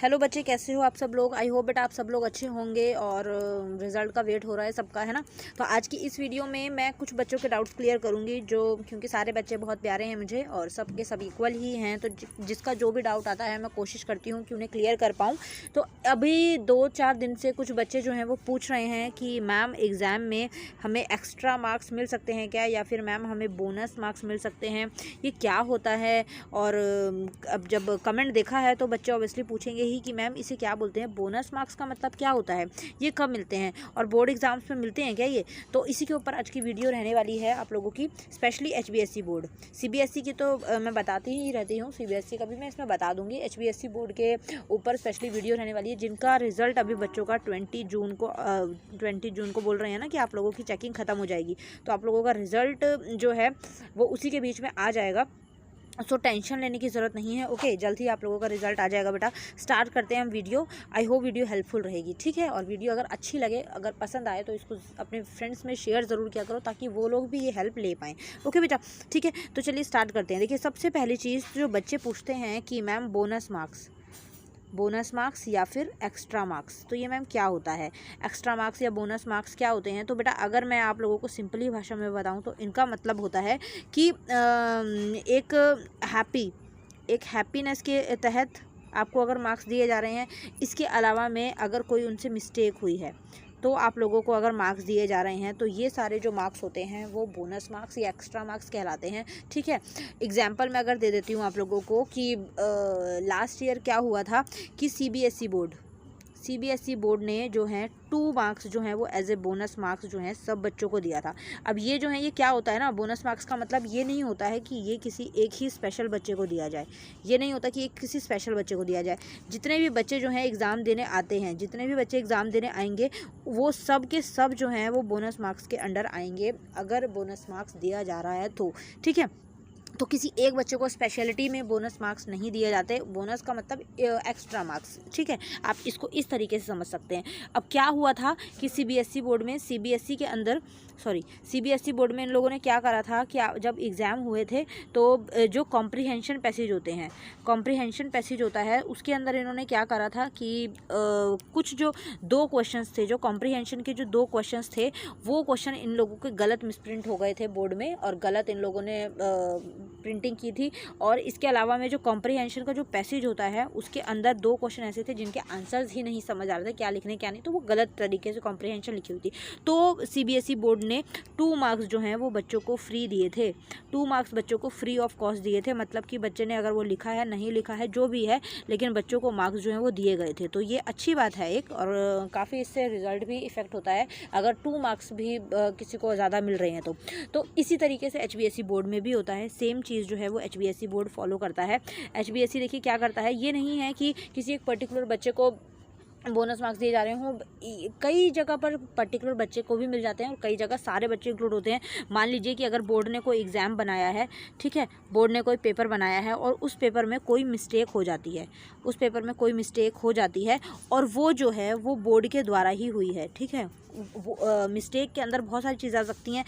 Hello बच्चे, कैसे हो आप सब लोग। आई होप बेटा आप सब लोग अच्छे होंगे और रिज़ल्ट का वेट हो रहा है सबका, है ना। तो आज की इस वीडियो में मैं कुछ बच्चों के डाउट्स क्लियर करूंगी, जो क्योंकि सारे बच्चे बहुत प्यारे हैं मुझे और सबके सब इक्वल ही हैं, तो जिसका जो भी डाउट आता है मैं कोशिश करती हूँ कि उन्हें क्लियर कर पाऊँ। तो अभी 2-4 दिन से कुछ बच्चे जो हैं वो पूछ रहे हैं कि मैम एग्ज़ाम में हमें एक्स्ट्रा मार्क्स मिल सकते हैं क्या, या फिर मैम हमें बोनस मार्क्स मिल सकते हैं, ये क्या होता है। और अब जब कमेंट देखा है तो बच्चे ऑब्वियसली पूछेंगे ही कि मैम इसे क्या बोलते हैं, बोनस मार्क्स का मतलब क्या होता है, ये कब मिलते हैं और बोर्ड एग्जाम्स में मिलते हैं क्या ये। तो इसी के ऊपर आज की वीडियो रहने वाली है आप लोगों की, स्पेशली एचबीएससी बोर्ड। सीबीएसई की तो मैं बताती ही रहती हूँ, सीबीएसई का भी मैं इसमें बता दूंगी। एचबीएससी बोर्ड के ऊपर स्पेशली वीडियो रहने वाली है, जिनका रिजल्ट अभी बच्चों का 20 जून को बोल रहे हैं ना कि आप लोगों की चेकिंग ख़त्म हो जाएगी, तो आप लोगों का रिजल्ट जो है वो उसी के बीच में आ जाएगा। सो टेंशन लेने की ज़रूरत नहीं है। ओके, जल्द ही आप लोगों का रिजल्ट आ जाएगा बेटा। स्टार्ट करते हैं हम video. I hope video helpful रहेगी, ठीक है। और वीडियो अगर अच्छी लगे, अगर पसंद आए, तो इसको अपने फ्रेंड्स में शेयर ज़रूर किया करो, ताकि वो लोग भी ये हेल्प ले पाएँ। ओके बेटा, ठीक है। तो चलिए स्टार्ट करते हैं। देखिए, सबसे पहली चीज़ जो बच्चे पूछते हैं कि मैम बोनस मार्क्स या फिर एक्स्ट्रा मार्क्स, तो ये मैम क्या होता है, एक्स्ट्रा मार्क्स या बोनस मार्क्स क्या होते हैं। तो बेटा अगर मैं आप लोगों को सिंपली भाषा में बताऊं तो इनका मतलब होता है कि एक हैप्पीनेस के तहत आपको अगर मार्क्स दिए जा रहे हैं, इसके अलावा में अगर कोई उनसे मिस्टेक हुई है तो आप लोगों को अगर मार्क्स दिए जा रहे हैं, तो ये सारे जो मार्क्स होते हैं वो बोनस मार्क्स या एक्स्ट्रा मार्क्स कहलाते हैं, ठीक है। एग्जाम्पल मैं अगर दे देती हूँ आप लोगों को कि लास्ट ईयर क्या हुआ था कि सीबीएसई बोर्ड ने जो है 2 मार्क्स जो हैं वो एज ए बोनस मार्क्स जो हैं सब बच्चों को दिया था। अब ये जो है ये क्या होता है ना, बोनस मार्क्स का मतलब ये नहीं होता है कि ये किसी एक ही स्पेशल बच्चे को दिया जाए, ये नहीं होता कि एक किसी स्पेशल बच्चे को दिया जाए। जितने भी बच्चे जो हैं एग्ज़ाम देने आते हैं, जितने भी बच्चे एग्ज़ाम देने आएंगे, वो सब के सब जो हैं वो बोनस मार्क्स के अंडर आएंगे, अगर बोनस मार्क्स दिया जा रहा है तो, ठीक है। तो किसी एक बच्चे को स्पेशलिटी में बोनस मार्क्स नहीं दिए जाते। बोनस का मतलब एक्स्ट्रा मार्क्स, ठीक है। आप इसको इस तरीके से समझ सकते हैं। अब क्या हुआ था कि सीबीएसई बोर्ड में इन लोगों ने क्या करा था कि जब एग्ज़ाम हुए थे तो जो कॉम्प्रिहेंशन पैसेज होता है उसके अंदर इन्होंने क्या करा था कि कुछ जो 2 क्वेश्चंस थे, जो कॉम्प्रिहेंशन के जो 2 क्वेश्चंस थे, वो क्वेश्चन इन लोगों के गलत मिसप्रिंट हो गए थे बोर्ड में, और गलत इन लोगों ने प्रिंटिंग की थी। और इसके अलावा में जो कॉम्प्रिहेंशन का जो पैसेज होता है उसके अंदर 2 क्वेश्चन ऐसे थे जिनके आंसर्स ही नहीं समझ आ रहे थे क्या लिखने क्या नहीं, तो वो गलत तरीके से कॉम्प्रिहेंशन लिखी हुई थी। तो सीबीएसई बोर्ड ने 2 मार्क्स जो हैं वो बच्चों को फ्री दिए थे, 2 मार्क्स बच्चों को फ्री ऑफ कॉस्ट दिए थे। मतलब कि बच्चे ने अगर वो लिखा है नहीं लिखा है जो भी है, लेकिन बच्चों को मार्क्स जो हैं वो दिए गए थे। तो ये अच्छी बात है एक, और काफ़ी इससे रिजल्ट भी इफेक्ट होता है अगर 2 मार्क्स भी किसी को ज़्यादा मिल रहे हैं तो इसी तरीके से एचबीएसई बोर्ड में भी होता है। सेम चीज़ जो है वो एचबीएसई बोर्ड फॉलो करता है। एचबीएसई देखिए क्या करता है, ये नहीं है कि किसी एक पर्टिकुलर बच्चे को बोनस मार्क्स दिए जा रहे हों, कई जगह पर पर्टिकुलर बच्चे को भी मिल जाते हैं और कई जगह सारे बच्चे इंक्लूड होते हैं। मान लीजिए कि अगर बोर्ड ने कोई एग्ज़ाम बनाया है, ठीक है, बोर्ड ने कोई पेपर बनाया है और उस पेपर में कोई मिस्टेक हो जाती है, और वो जो है वो बोर्ड के द्वारा ही हुई है, ठीक है। मिस्टेक के अंदर बहुत सारी चीज़ें आ सकती हैं,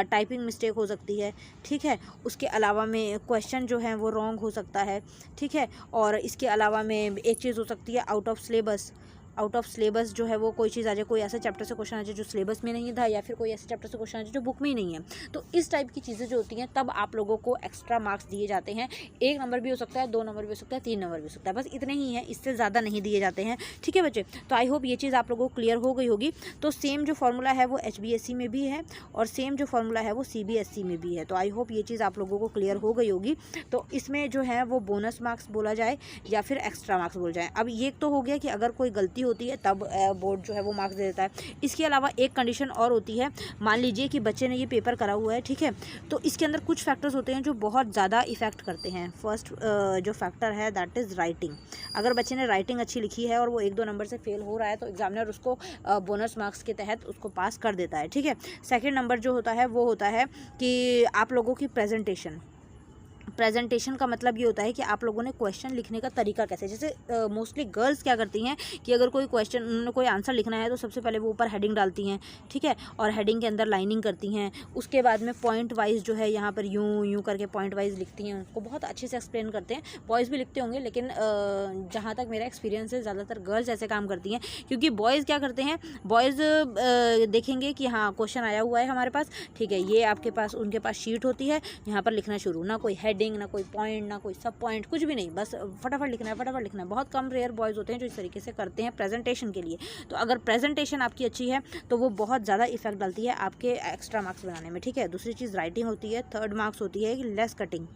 टाइपिंग मिस्टेक हो सकती है, ठीक है। उसके अलावा में क्वेश्चन जो है वो रॉन्ग हो सकता है, ठीक है। और इसके अलावा में एक चीज़ हो सकती है आउट ऑफ सिलेबस जो है वो कोई चीज़ आ जाए, कोई ऐसे चैप्टर से क्वेश्चन आ जाए जो सिलेबस में नहीं था, या फिर कोई ऐसे चैप्टर से क्वेश्चन आ जाए जो बुक में ही नहीं है। तो इस टाइप की चीज़ें जो होती हैं तब आप लोगों को एक्स्ट्रा मार्क्स दिए जाते हैं। 1 नंबर भी हो सकता है, 2 नंबर भी हो सकता है, 3 नंबर भी हो सकता है, बस इतने ही हैं, इससे ज़्यादा नहीं दिए जाते हैं, ठीक है बच्चे। तो आई होप ये चीज़ आप लोगों को क्लियर हो गई होगी। तो सेम जो फॉर्मूला है वो एचबीएसई में भी है और सेम जो फॉर्मूला है वो सीबीएसई में भी है। तो आई होप ये चीज़ आप लोगों को क्लियर हो गई होगी। तो इसमें जो है वो बोनस मार्क्स बोला जाए या फिर एक्स्ट्रा मार्क्स बोला जाए। अब ये तो हो गया कि अगर कोई गलती होती है तब बोर्ड जो है वो मार्क्स दे देता है। इसके अलावा एक कंडीशन और होती है, मान लीजिए कि बच्चे ने ये पेपर करा हुआ है, ठीक है, तो इसके अंदर कुछ फैक्टर्स होते हैं जो बहुत ज़्यादा इफेक्ट करते हैं। फर्स्ट जो फैक्टर है दैट इज़ राइटिंग। अगर बच्चे ने राइटिंग अच्छी लिखी है और वो 1-2 नंबर से फेल हो रहा है तो एग्जामिनर उसको बोनस मार्क्स के तहत उसको पास कर देता है, ठीक है। सेकेंड नंबर जो होता है वो होता है कि आप लोगों की प्रेजेंटेशन का मतलब ये होता है कि आप लोगों ने क्वेश्चन लिखने का तरीका कैसे, जैसे मोस्टली गर्ल्स क्या करती हैं कि अगर कोई क्वेश्चन, उन्होंने कोई आंसर लिखना है तो सबसे पहले वो ऊपर हेडिंग डालती हैं, ठीक है, और हेडिंग के अंदर लाइनिंग करती हैं, उसके बाद में पॉइंट वाइज जो है यहाँ पर यूँ यूँ करके पॉइंट वाइज लिखती हैं, उसको बहुत अच्छे से एक्सप्लेन करते हैं। बॉयज़ भी लिखते होंगे, लेकिन जहाँ तक मेरा एक्सपीरियंस है ज़्यादातर गर्ल्स ऐसे काम करती हैं, क्योंकि बॉयज़ क्या करते हैं, बॉयज़ देखेंगे कि हाँ क्वेश्चन आया हुआ है हमारे पास, ठीक है, ये आपके पास, उनके पास शीट होती है, यहाँ पर लिखना शुरू, ना कोई हेडिंग, ना कोई पॉइंट, ना कोई सब पॉइंट, कुछ भी नहीं, बस फटाफट लिखना है, फटाफट लिखना है। बहुत कम रेयर बॉयज़ होते हैं जो इस तरीके से करते हैं प्रेजेंटेशन के लिए। तो अगर प्रेजेंटेशन आपकी अच्छी है तो वो बहुत ज़्यादा इफेक्ट डालती है आपके एक्स्ट्रा मार्क्स बनाने में, ठीक है। दूसरी चीज़ राइटिंग होती है। थर्ड मार्क्स होती है कि लेस कटिंग।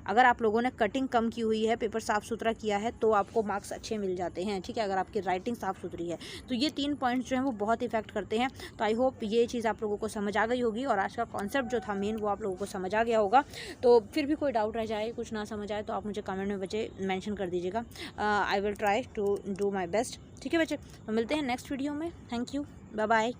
अगर आप लोगों ने कटिंग कम की हुई है, पेपर साफ़ सुथरा किया है, तो आपको मार्क्स अच्छे मिल जाते हैं, ठीक है, अगर आपकी राइटिंग साफ़ सुथरी है। तो ये 3 पॉइंट्स जो हैं वो बहुत इफेक्ट करते हैं। तो आई होप ये चीज़ आप लोगों को समझ आ गई होगी और आज का कॉन्सेप्ट जो था मेन वो आप लोगों को समझ आ गया होगा। तो फिर भी कोई डाउट रह जाए, कुछ ना समझ आए, तो आप मुझे कमेंट में बच्चे मेंशन कर दीजिएगा। I will try to do my best, ठीक है बच्चे। तो मिलते हैं नेक्स्ट वीडियो में। Thank you, bye bye.